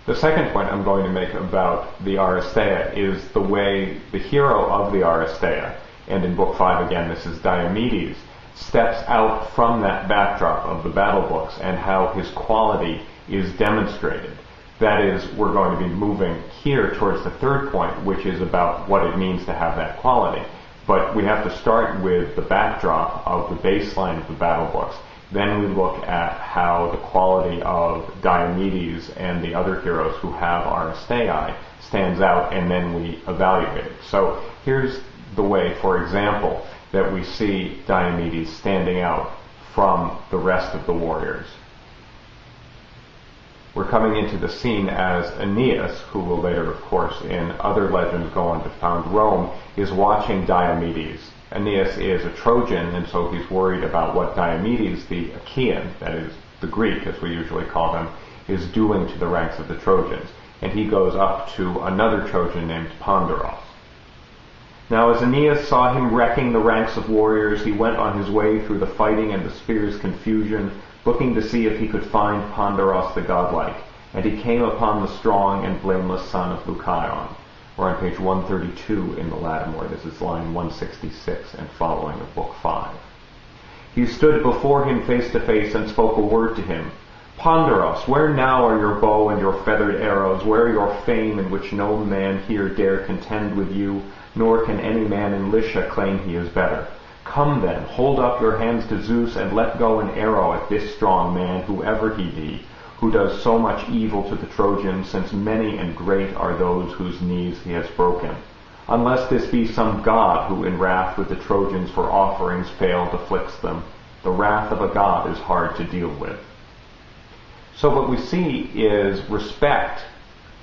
The second point I'm going to make about the Aristeia is the way the hero of the Aristeia, and in Book 5 again this is Diomedes, steps out from that backdrop of the battle books and how his quality is demonstrated. That is, we're going to be moving here towards the third point, which is about what it means to have that quality. But we have to start with the backdrop of the baseline of the battle books. Then we look at how the quality of Diomedes and the other heroes who have Aristeia stands out, and then we evaluate it. So here's the way, for example, that we see Diomedes standing out from the rest of the warriors. We're coming into the scene as Aeneas, who will later, of course, in other legends go on to found Rome, is watching Diomedes. Aeneas is a Trojan, and so he's worried about what Diomedes, the Achaean, that is the Greek as we usually call them, is doing to the ranks of the Trojans. And he goes up to another Trojan named Pandaros. Now as Aeneas saw him wrecking the ranks of warriors, he went on his way through the fighting and the spear's confusion, looking to see if he could find Pandaros the godlike. And he came upon the strong and blameless son of Lycaon. We're on page 132 in the Lattimore. This is line 166 and following of Book 5. He stood before him face to face and spoke a word to him. Pandaros, where now are your bow and your feathered arrows? Where your fame in which no man here dare contend with you, nor can any man in Lycia claim he is better? Come then, hold up your hands to Zeus and let go an arrow at this strong man, whoever he be, who does so much evil to the Trojans, since many and great are those whose knees he has broken. Unless this be some god who in wrath with the Trojans for offerings failed afflicts them. The wrath of a god is hard to deal with. So what we see is respect,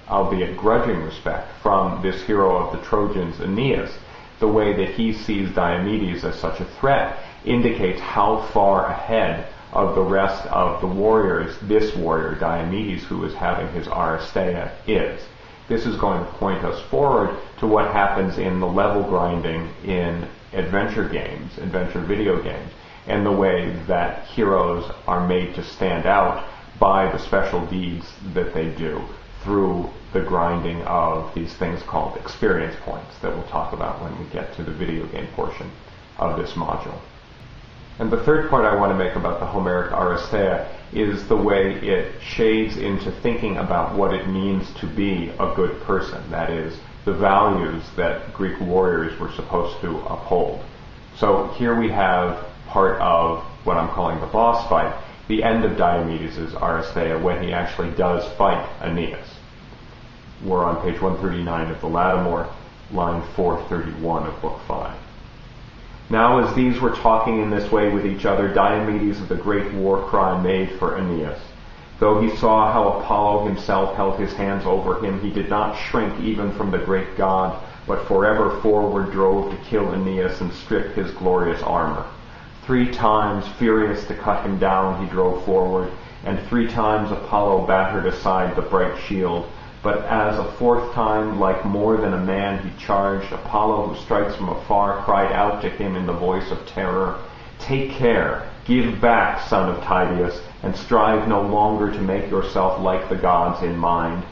albeit grudging respect, from this hero of the Trojans, Aeneas. The way that he sees Diomedes as such a threat indicates how far ahead of the rest of the warriors this warrior, Diomedes, who is having his Aristeia, is. This is going to point us forward to what happens in the level grinding in adventure games, adventure video games, and the way that heroes are made to stand out by the special deeds that they do through the grinding of these things called experience points that we'll talk about when we get to the video game portion of this module. And the third point I want to make about the Homeric Aristeia is the way it shades into thinking about what it means to be a good person, that is, the values that Greek warriors were supposed to uphold. So here we have part of what I'm calling the boss fight, the end of Diomedes' Aristeia, when he actually does fight Aeneas. We're on page 139 of the Lattimore, line 431 of Book 5. Now as these were talking in this way with each other, Diomedes of the great war cry made for Aeneas. Though he saw how Apollo himself held his hands over him, he did not shrink even from the great god, but forever forward drove to kill Aeneas and strip his glorious armor. 3 times, furious to cut him down, he drove forward, and 3 times Apollo battered aside the bright shield. But as a 4th time, like more than a man, he charged, Apollo, who strikes from afar, cried out to him in the voice of terror, "Take care, give back, son of Tydeus, and strive no longer to make yourself like the gods in mind,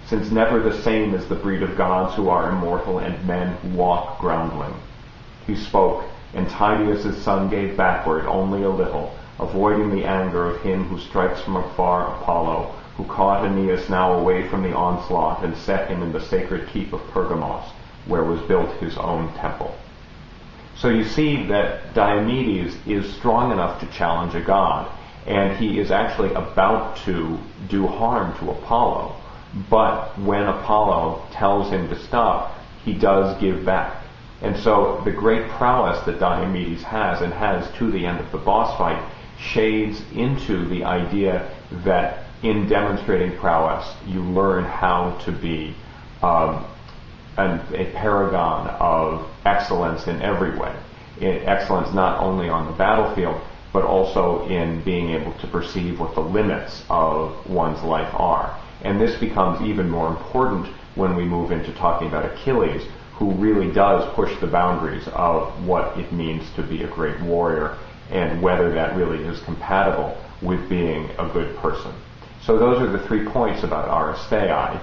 since never the same is the breed of gods who are immortal and men who walk groundling." He spoke, and Tydeus' son gave backward only a little, avoiding the anger of him who strikes from afar, Apollo, who caught Aeneas now away from the onslaught and set him in the sacred keep of Pergamos, where was built his own temple. So you see that Diomedes is strong enough to challenge a god, and he is actually about to do harm to Apollo. But when Apollo tells him to stop, he does give back. And so the great prowess that Diomedes has, and has to the end of the boss fight, shades into the idea that in demonstrating prowess, you learn how to be a paragon of excellence in every way. Excellence not only on the battlefield, but also in being able to perceive what the limits of one's life are. And this becomes even more important when we move into talking about Achilles, who really does push the boundaries of what it means to be a great warrior and whether that really is compatible with being a good person. So those are the 3 points about Aristeia.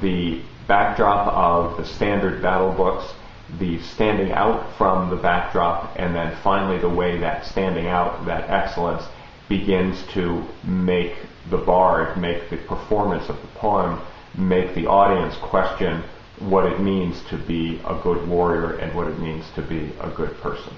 The backdrop of the standard battle books, the standing out from the backdrop, and then finally the way that standing out, that excellence, begins to make the bard, make the performance of the poem, make the audience question what it means to be a good warrior and what it means to be a good person.